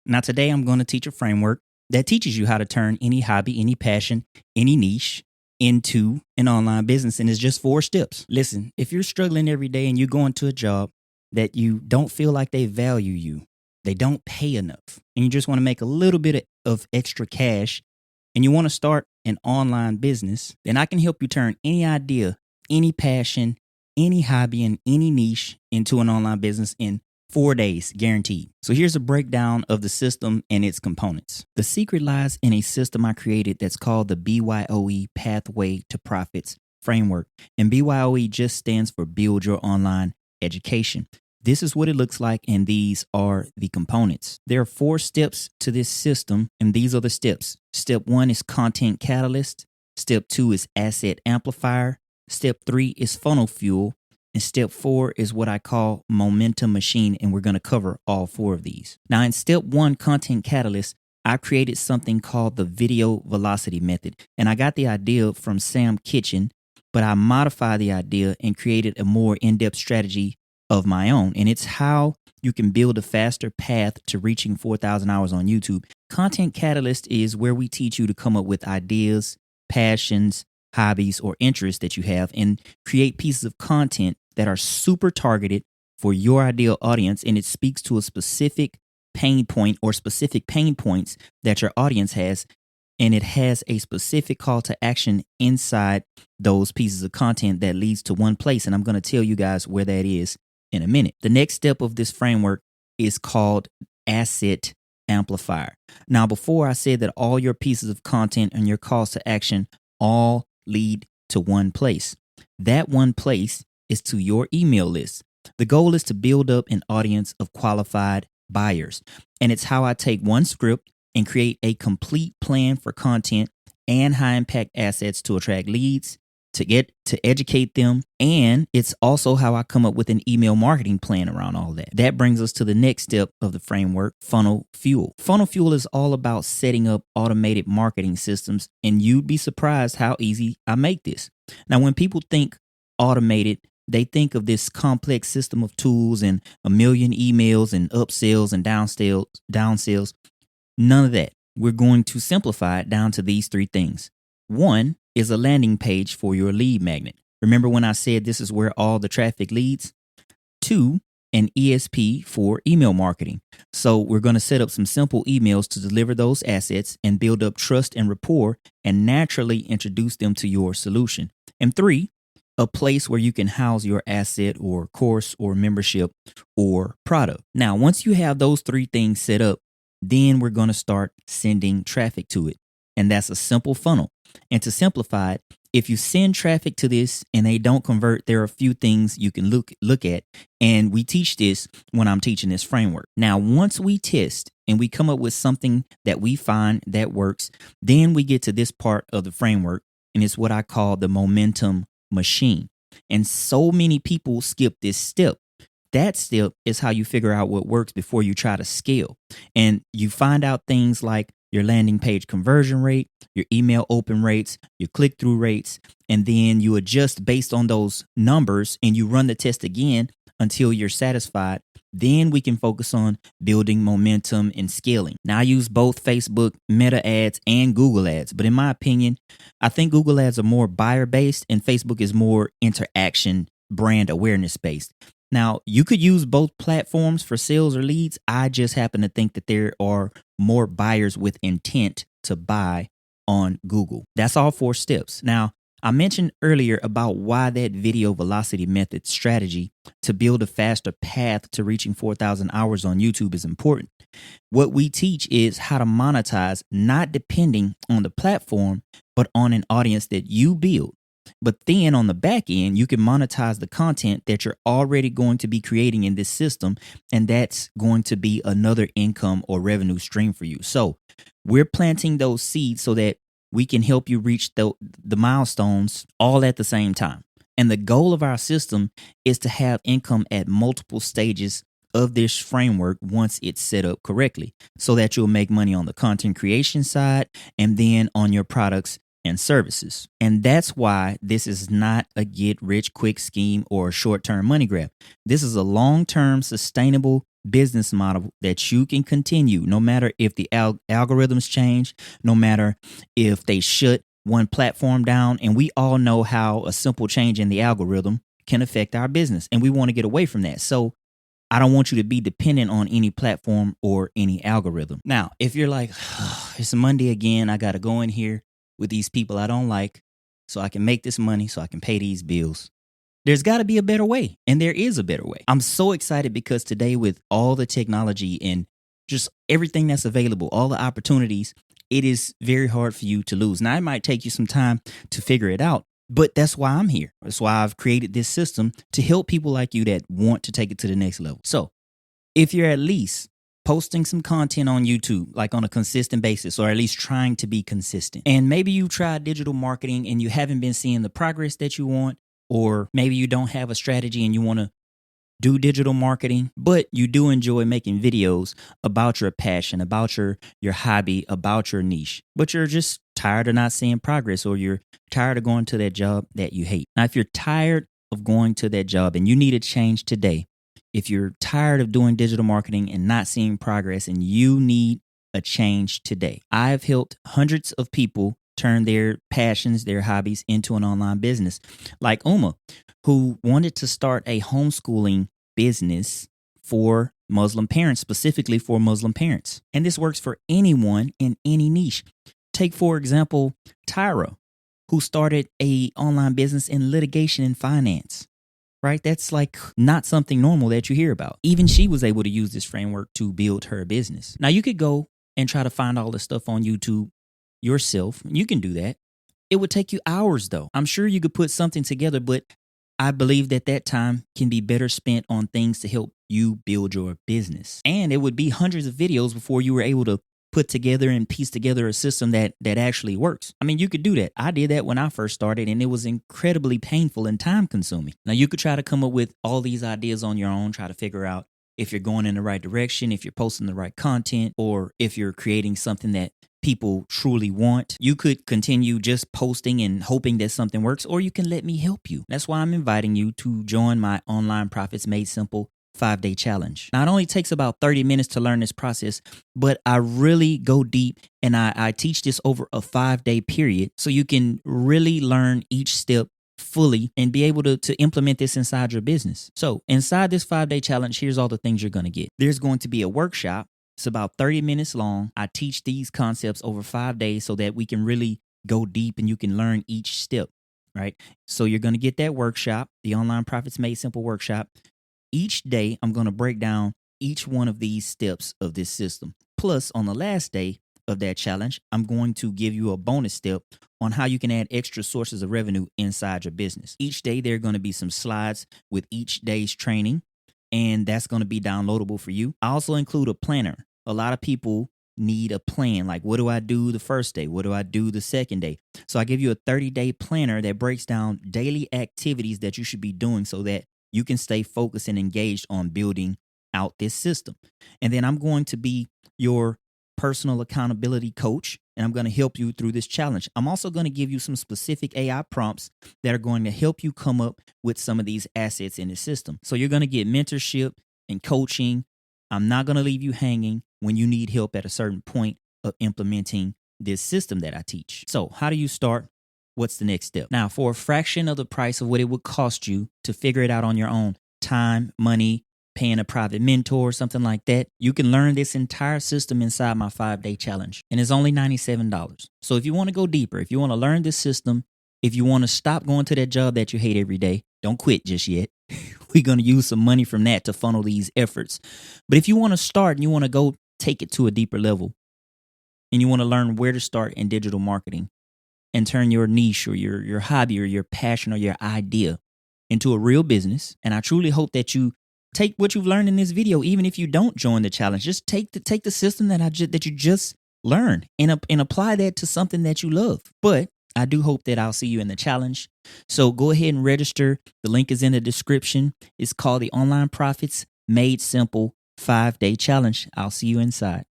Now, today I'm going to teach a framework that teaches you how to turn any hobby, any passion, any niche into an online business. And it's just 4 steps. Listen, if you're struggling every day and you're going to a job that you don't feel like they value you, they don't pay enough, and you just want to make a little bit of extra cash and you want to start an online business, then I can help you turn any idea, any passion, any hobby, and any niche into an online business in 4 days, guaranteed. So here's a breakdown of the system and its components. The secret lies in a system I created that's called the BYOE Pathway to Profits framework. And BYOE just stands for Build Your Online Education. This is what it looks like, and these are the components. There are 4 steps to this system, and these are the steps. Step 1 is Content Catalyst. Step 2 is Asset Amplifier. Step 3 is Funnel Fuel. And step 4 is what I call Momentum Machine, and we're going to cover all 4 of these. Now, in step 1, Content Catalyst, I created something called the Video Velocity Method, and I got the idea from Sam Kitchen, but I modified the idea and created a more in-depth strategy of my own, and it's how you can build a faster path to reaching 4,000 hours on YouTube. Content Catalyst is where we teach you to come up with ideas, passions, hobbies, or interests that you have and create pieces of content that are super targeted for your ideal audience, and it speaks to a specific pain point or specific pain points that your audience has, and it has a specific call to action inside those pieces of content that leads to one place, and I'm going to tell you guys where that is in a minute. The next step of this framework is called Asset Amplifier. Now, before I said that all your pieces of content and your calls to action all lead to one place. That one place is to your email list. The goal is to build up an audience of qualified buyers. And it's how I take one script and create a complete plan for content and high impact assets to attract leads, to educate them. And it's also how I come up with an email marketing plan around all that. That brings us to the next step of the framework, Funnel Fuel. Funnel Fuel is all about setting up automated marketing systems, and you'd be surprised how easy I make this. Now, when people think automated, they think of this complex system of tools and a million emails and upsells and downsells. None of that. We're going to simplify it down to these 3 things. 1 is a landing page for your lead magnet. Remember when I said this is where all the traffic leads? 2, an ESP for email marketing. So we're going to set up some simple emails to deliver those assets and build up trust and rapport and naturally introduce them to your solution. And 3, a place where you can house your asset or course or membership or product. Now, once you have those 3 things set up, then we're going to start sending traffic to it. And that's a simple funnel. And to simplify it, if you send traffic to this and they don't convert, there are a few things you can look at. And we teach this when I'm teaching this framework. Now, once we test and we come up with something that we find that works, then we get to this part of the framework, and it's what I call the momentum machine. And so many people skip this step. That step is how you figure out what works before you try to scale. And you find out things like your landing page conversion rate, your email open rates, your click-through rates, and then you adjust based on those numbers and you run the test again until you're satisfied. Then we can focus on building momentum and scaling. Now, I use both Facebook Meta ads and Google ads, but in my opinion, I think Google ads are more buyer-based and Facebook is more interaction, brand awareness-based. Now, you could use both platforms for sales or leads. I just happen to think that there are more buyers with intent to buy on Google. That's all 4 steps. Now, I mentioned earlier about why that video velocity method strategy to build a faster path to reaching 4,000 hours on YouTube is important. What we teach is how to monetize, not depending on the platform, but on an audience that you build. But then on the back end, you can monetize the content that you're already going to be creating in this system. And that's going to be another income or revenue stream for you. So we're planting those seeds so that we can help you reach the milestones all at the same time. And the goal of our system is to have income at multiple stages of this framework once it's set up correctly so that you'll make money on the content creation side and then on your products and services. And that's why this is not a get rich quick scheme or a short-term money grab. This is a long-term sustainable business model that you can continue no matter if the algorithms change, no matter if they shut one platform down. And we all know how a simple change in the algorithm can affect our business. And we want to get away from that. So I don't want you to be dependent on any platform or any algorithm. Now, if you're like, oh, it's a Monday again, I got to go in here with these people I don't like so I can make this money, so I can pay these bills. There's got to be a better way, and there is a better way. I'm so excited because today, with all the technology and just everything that's available, all the opportunities, it is very hard for you to lose. Now, it might take you some time to figure it out, but that's why I'm here. That's why I've created this system to help people like you that want to take it to the next level. So if you're at least posting some content on YouTube, like on a consistent basis, or at least trying to be consistent, and maybe you tried digital marketing and you haven't been seeing the progress that you want, or maybe you don't have a strategy and you want to do digital marketing, but you do enjoy making videos about your passion, about your hobby, about your niche, but you're just tired of not seeing progress, or you're tired of going to that job that you hate. Now, if you're tired of going to that job and you need a change today, if you're tired of doing digital marketing and not seeing progress and you need a change today, I've helped hundreds of people turn their passions, their hobbies into an online business. Like Uma, who wanted to start a homeschooling business for Muslim parents, specifically for Muslim parents. And this works for anyone in any niche. Take, for example, Tyra, who started a online business in litigation and finance. Right? That's like not something normal that you hear about. Even she was able to use this framework to build her business. Now, you could go and try to find all this stuff on YouTube yourself. You can do that. It would take you hours, though. I'm sure you could put something together, but I believe that time can be better spent on things to help you build your business. And it would be hundreds of videos before you were able to put together and piece together a system that actually works. I mean, you could do that. I did that when I first started, and it was incredibly painful and time consuming. Now, you could try to come up with all these ideas on your own, try to figure out if you're going in the right direction, if you're posting the right content, or if you're creating something that people truly want. You could continue just posting and hoping that something works, or you can let me help you. That's why I'm inviting you to join my Online Profits Made Simple 5-day challenge. Now, it only takes about 30 minutes to learn this process, but I really go deep, and I teach this over a 5-day period so you can really learn each step fully and be able to implement this inside your business. So inside this 5-day challenge, here's all the things you're going to get. There's going to be a workshop. It's about 30 minutes long. I teach these concepts over 5 days so that we can really go deep and you can learn each step, right? So you're going to get that workshop, the Online Profits Made Simple workshop. Each day, I'm going to break down each one of these steps of this system. Plus, on the last day of that challenge, I'm going to give you a bonus step on how you can add extra sources of revenue inside your business. Each day, there are going to be some slides with each day's training, and that's going to be downloadable for you. I also include a planner. A lot of people need a plan. Like, what do I do the first day? What do I do the second day? So I give you a 30-day planner that breaks down daily activities that you should be doing so that you can stay focused and engaged on building out this system. And then I'm going to be your personal accountability coach, and I'm going to help you through this challenge. I'm also going to give you some specific AI prompts that are going to help you come up with some of these assets in the system. So you're going to get mentorship and coaching. I'm not going to leave you hanging when you need help at a certain point of implementing this system that I teach. So how do you start? What's the next step? Now, for a fraction of the price of what it would cost you to figure it out on your own, time, money, paying a private mentor, something like that, you can learn this entire system inside my 5-day challenge. And it's only $97. So if you want to go deeper, if you want to learn this system, if you want to stop going to that job that you hate every day, don't quit just yet. We're going to use some money from that to funnel these efforts. But if you want to start and you want to go take it to a deeper level, and you want to learn where to start in digital marketing and turn your niche or your hobby or your passion or your idea into a real business, and I truly hope that you take what you've learned in this video, even if you don't join the challenge, just take the system that you just learned and apply that to something that you love. But I do hope that I'll see you in the challenge. So go ahead and register. The link is in the description. It's called the Online Profits Made Simple 5-day challenge. I'll see you inside.